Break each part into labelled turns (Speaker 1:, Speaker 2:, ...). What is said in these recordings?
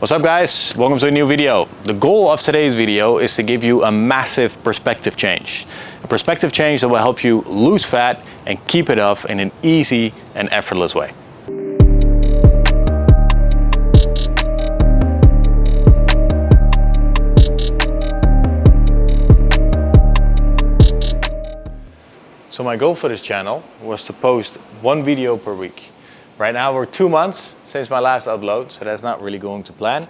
Speaker 1: What's up guys? Welcome to a new video. The goal of today's video is to give you a massive perspective change. A perspective change that will help you lose fat and keep it off in an easy and effortless way. So my goal for this channel was to post one video per week. Right now we're 2 months since my last upload, so that's not really going to plan.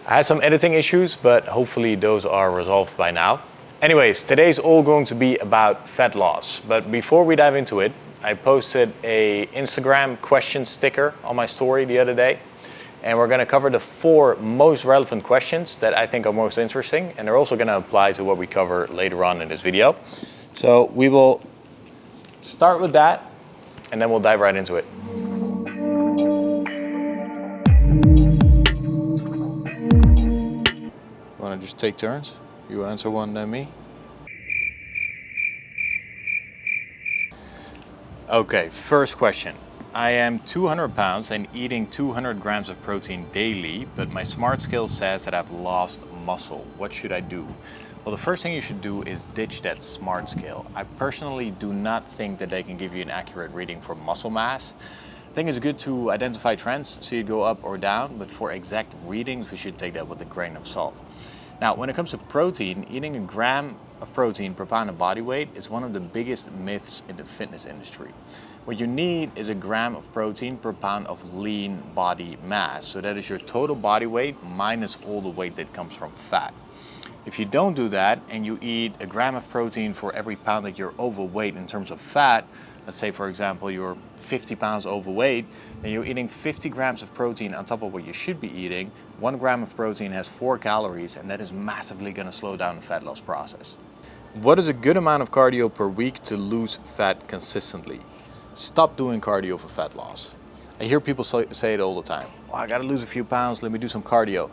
Speaker 1: I had some editing issues, but hopefully those are resolved by now. Anyways, today's all going to be about fat loss. But before we dive into it, I posted a Instagram question sticker on my story the other day. And we're gonna cover the 4 most relevant questions that I think are most interesting. And they're also gonna apply to what we cover later on in this video. So we will start with that, and then we'll dive right into it. Want to just take turns? You answer one, then me. Okay, first question. I am 200 pounds and eating 200 grams of protein daily, but my smart scale says that I've lost muscle. What should I do? Well, the first thing you should do is ditch that smart scale. I personally do not think that they can give you an accurate reading for muscle mass. I think it's good to identify trends, so you go up or down, but for exact readings, we should take that with a grain of salt. Now, when it comes to protein, eating a gram of protein per pound of body weight is one of the biggest myths in the fitness industry. What you need is a gram of protein per pound of lean body mass. So that is your total body weight minus all the weight that comes from fat. If you don't do that and you eat a gram of protein for every pound that you're overweight in terms of fat, let's say for example you're 50 pounds overweight, then you're eating 50 grams of protein on top of what you should be eating. 1 gram of protein has 4 calories, and that is massively going to slow down the fat loss process. What is a good amount of cardio per week to lose fat consistently? Stop doing cardio for fat loss. I hear people say it all the time. Well, I got to lose a few pounds, let me do some cardio.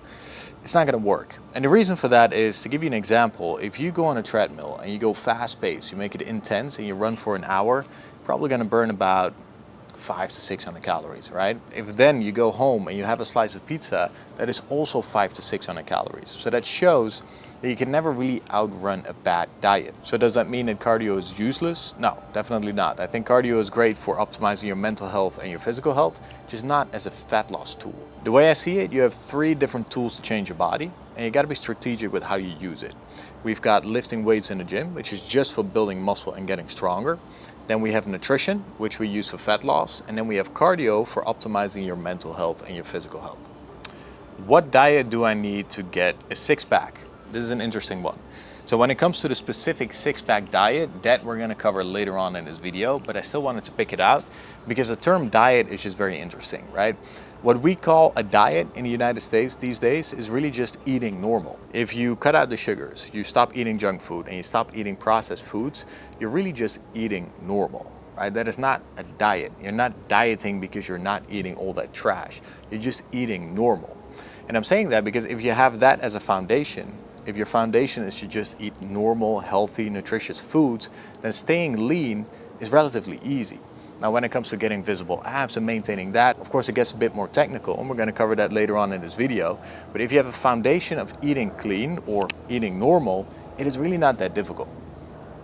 Speaker 1: It's not going to work. And the reason for that is, to give you an example, if you go on a treadmill and you go fast paced, you make it intense and you run for an hour, you're probably going to burn about 500 to 600 calories, right? If then you go home and you have a slice of pizza, that is also 500 to 600 calories. So that shows that you can never really outrun a bad diet. So does that mean that cardio is useless? No, definitely not. I think cardio is great for optimizing your mental health and your physical health, just not as a fat loss tool. The way I see it, you have 3 different tools to change your body, and you gotta be strategic with how you use it. We've got lifting weights in the gym, which is just for building muscle and getting stronger. Then we have nutrition, which we use for fat loss. And then we have cardio for optimizing your mental health and your physical health. What diet do I need to get a 6-pack? This is an interesting one. So when it comes to the specific 6-pack diet, that we're gonna cover later on in this video, but I still wanted to pick it out because the term diet is just very interesting, right? What we call a diet in the United States these days is really just eating normal. If you cut out the sugars, you stop eating junk food, and you stop eating processed foods, you're really just eating normal, right? That is not a diet. You're not dieting because you're not eating all that trash. You're just eating normal. And I'm saying that because if you have that as a foundation, if your foundation is to just eat normal, healthy, nutritious foods, then staying lean is relatively easy. Now, when it comes to getting visible abs and maintaining that, of course, it gets a bit more technical, and we're going to cover that later on in this video. But if you have a foundation of eating clean or eating normal, it is really not that difficult.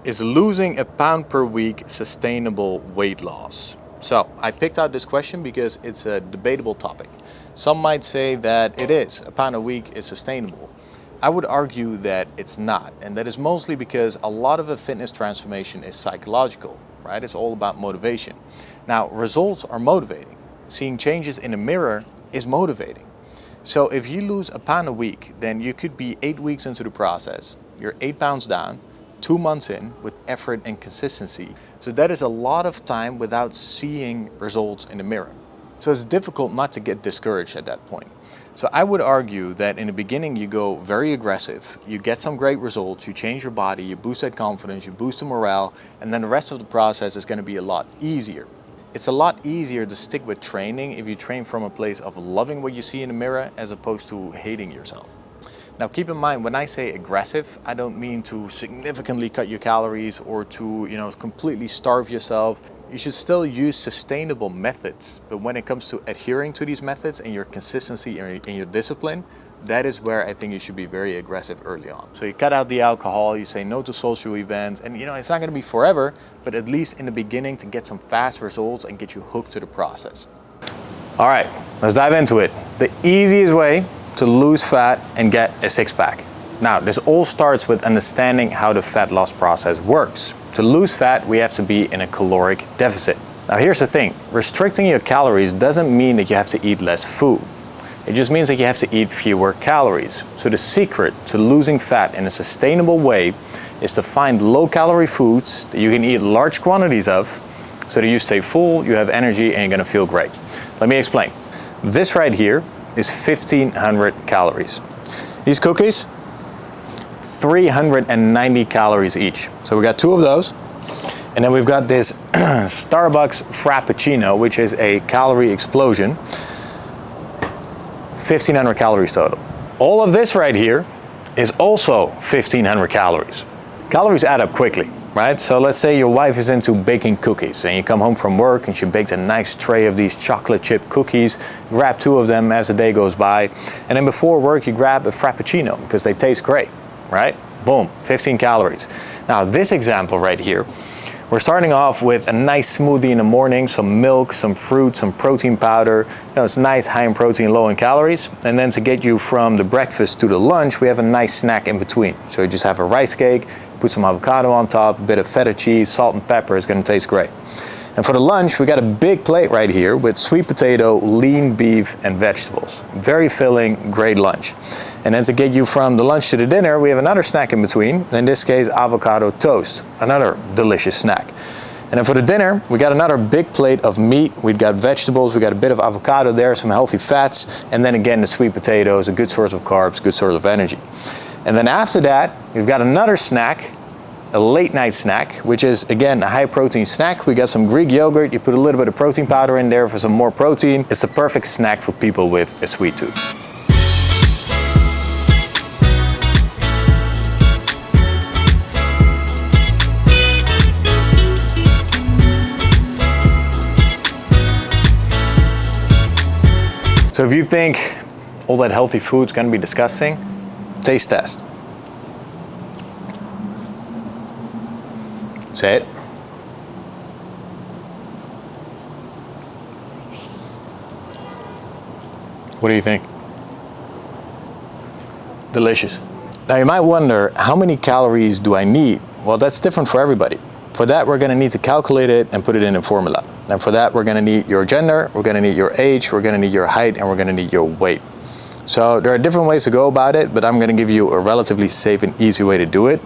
Speaker 1: Is losing a pound per week sustainable weight loss? So I picked out this question because it's a debatable topic. Some might say that it is. A pound a week is sustainable. I would argue that it's not, and that is mostly because a lot of a fitness transformation is psychological, right? It's all about motivation. Now, results are motivating. Seeing changes in the mirror is motivating. So if you lose a pound a week, then you could be 8 weeks into the process. You're 8 pounds down, 2 months in with effort and consistency. So that is a lot of time without seeing results in the mirror. So it's difficult not to get discouraged at that point. So I would argue that in the beginning you go very aggressive, you get some great results, you change your body, you boost that confidence, you boost the morale, and then the rest of the process is going to be a lot easier. It's a lot easier to stick with training if you train from a place of loving what you see in the mirror as opposed to hating yourself. Now keep in mind, when I say aggressive, I don't mean to significantly cut your calories or to, completely starve yourself. You should still use sustainable methods, but when it comes to adhering to these methods and your consistency and your discipline, that is where I think you should be very aggressive early on. So you cut out the alcohol, you say no to social events, and it's not gonna be forever, but at least in the beginning to get some fast results and get you hooked to the process. All right, let's dive into it. The easiest way to lose fat and get a six-pack. Now, this all starts with understanding how the fat loss process works. To lose fat, we have to be in a caloric deficit. Now, here's the thing. Restricting your calories doesn't mean that you have to eat less food. It just means that you have to eat fewer calories. So the secret to losing fat in a sustainable way is to find low-calorie foods that you can eat large quantities of so that you stay full, you have energy, and you're gonna feel great. Let me explain. This right here is 1,500 calories. These cookies, 390 calories each. So we got 2 of those. And then we've got this Starbucks Frappuccino, which is a calorie explosion. 1,500 calories total. All of this right here is also 1,500 calories. Calories add up quickly, right? So let's say your wife is into baking cookies and you come home from work and she baked a nice tray of these chocolate chip cookies, grab 2 of them as the day goes by, and then before work you grab a Frappuccino because they taste great. Right? Boom, 15 calories. Now this example right here, we're starting off with a nice smoothie in the morning, some milk, some fruit, some protein powder. It's nice, high in protein, low in calories. And then to get you from the breakfast to the lunch, we have a nice snack in between. So you just have a rice cake, put some avocado on top, a bit of feta cheese, salt and pepper. It's gonna taste great. And for the lunch, we got a big plate right here with sweet potato, lean beef, and vegetables. Very filling, great lunch. And then to get you from the lunch to the dinner, we have another snack in between. In this case, avocado toast, another delicious snack. And then for the dinner, we got another big plate of meat. We've got vegetables, we got a bit of avocado there, some healthy fats, and then again, the sweet potatoes, a good source of carbs, good source of energy. And then after that, we've got another snack, a late night snack, which is again a high protein snack. We got some Greek yogurt, you put a little bit of protein powder in there for some more protein. It's the perfect snack for people with a sweet tooth. So if you think all that healthy food is gonna be disgusting, taste test. Say it. What do you think? Delicious. Now you might wonder, how many calories do I need? Well, that's different for everybody. For that, we're gonna need to calculate it and put it in a formula. And for that, we're gonna need your gender, we're gonna need your age, we're gonna need your height, and we're gonna need your weight. So there are different ways to go about it, but I'm gonna give you a relatively safe and easy way to do it.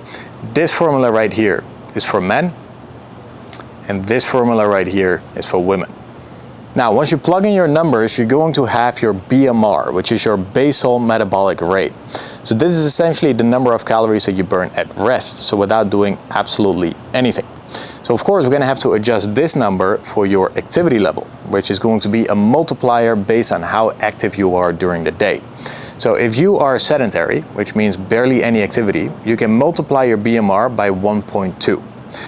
Speaker 1: This formula right here is for men, and this formula right here is for women. Now, once you plug in your numbers, you're going to have your BMR, which is your basal metabolic rate. So this is essentially the number of calories that you burn at rest, so without doing absolutely anything. So of course, we're gonna have to adjust this number for your activity level, which is going to be a multiplier based on how active you are during the day. So if you are sedentary, which means barely any activity, you can multiply your BMR by 1.2.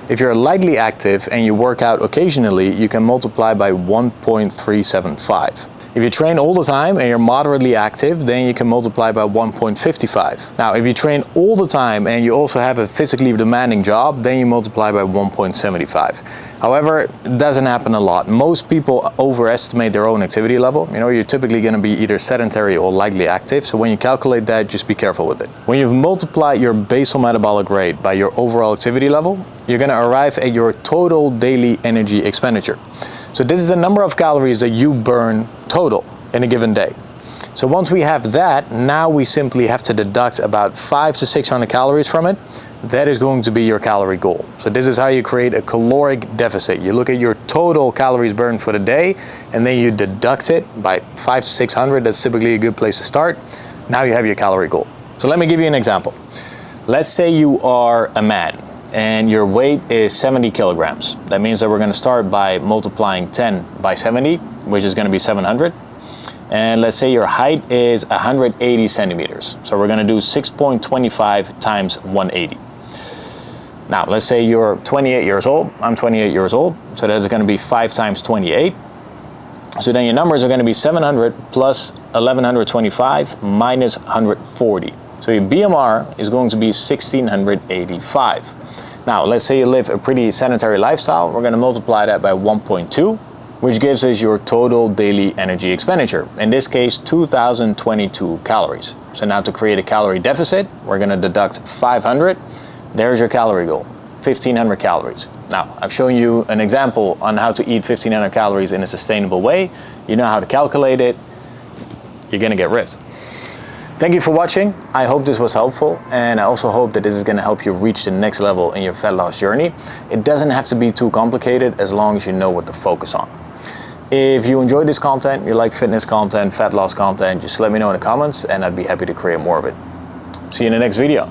Speaker 1: If you're lightly active and you work out occasionally, you can multiply by 1.375. If you train all the time and you're moderately active, then you can multiply by 1.55. Now, if you train all the time and you also have a physically demanding job, then you multiply by 1.75. However, it doesn't happen a lot. Most people overestimate their own activity level. You're typically going to be either sedentary or lightly active. So when you calculate that, just be careful with it. When you've multiplied your basal metabolic rate by your overall activity level, you're going to arrive at your total daily energy expenditure. So this is the number of calories that you burn total in a given day. So once we have that, now we simply have to deduct about 500 to 600 calories from it. That is going to be your calorie goal. So this is how you create a caloric deficit. You look at your total calories burned for the day, and then you deduct it by 500 to 600. That's typically a good place to start. Now you have your calorie goal. So let me give you an example. Let's say you are a man and your weight is 70 kilograms. That means that we're gonna start by multiplying 10 by 70, which is gonna be 700. And let's say your height is 180 centimeters. So we're gonna do 6.25 times 180. Now, let's say you're 28 years old. I'm 28 years old. So that's going to be 5 times 28. So then your numbers are going to be 700 plus 1125 minus 140. So your BMR is going to be 1685. Now, let's say you live a pretty sedentary lifestyle. We're going to multiply that by 1.2, which gives us your total daily energy expenditure. In this case, 2022 calories. So now to create a calorie deficit, we're going to deduct 500. There's your calorie goal, 1500 calories. Now, I've shown you an example on how to eat 1500 calories in a sustainable way. You know how to calculate it. You're gonna get ripped. Thank you for watching. I hope this was helpful, and I also hope that this is gonna help you reach the next level in your fat loss journey. It doesn't have to be too complicated as long as you know what to focus on. If you enjoyed this content, you like fitness content, fat loss content, just let me know in the comments and I'd be happy to create more of it. See you in the next video.